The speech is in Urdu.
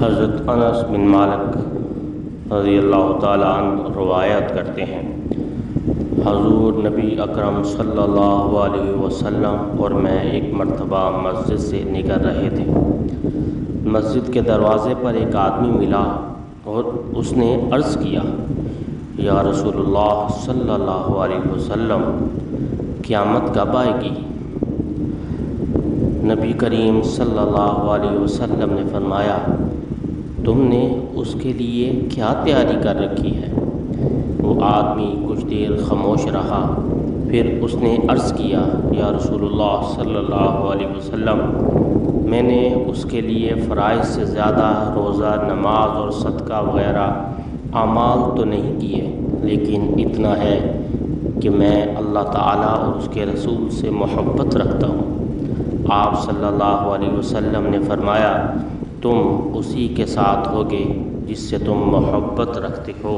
حضرت انس بن مالک رضی اللہ تعالیٰ عنہ روایت کرتے ہیں، حضور نبی اکرم صلی اللہ علیہ وسلم اور میں ایک مرتبہ مسجد سے نکل رہے تھے۔ مسجد کے دروازے پر ایک آدمی ملا اور اس نے عرض کیا، یا رسول اللہ صلی اللہ علیہ وسلم، قیامت کب آئے گی؟ نبی کریم صلی اللہ علیہ وسلم نے فرمایا، تم نے اس کے لیے کیا تیاری کر رکھی ہے؟ وہ آدمی کچھ دیر خاموش رہا، پھر اس نے عرض کیا، یا رسول اللہ صلی اللہ علیہ وسلم، میں نے اس کے لیے فرائض سے زیادہ روزہ، نماز اور صدقہ وغیرہ اعمال تو نہیں کیے، لیکن اتنا ہے کہ میں اللہ تعالیٰ اور اس کے رسول سے محبت رکھتا ہوں۔ آپ صلی اللہ علیہ وسلم نے فرمایا، تم اسی کے ساتھ ہوگے جس سے تم محبت رکھتے ہو۔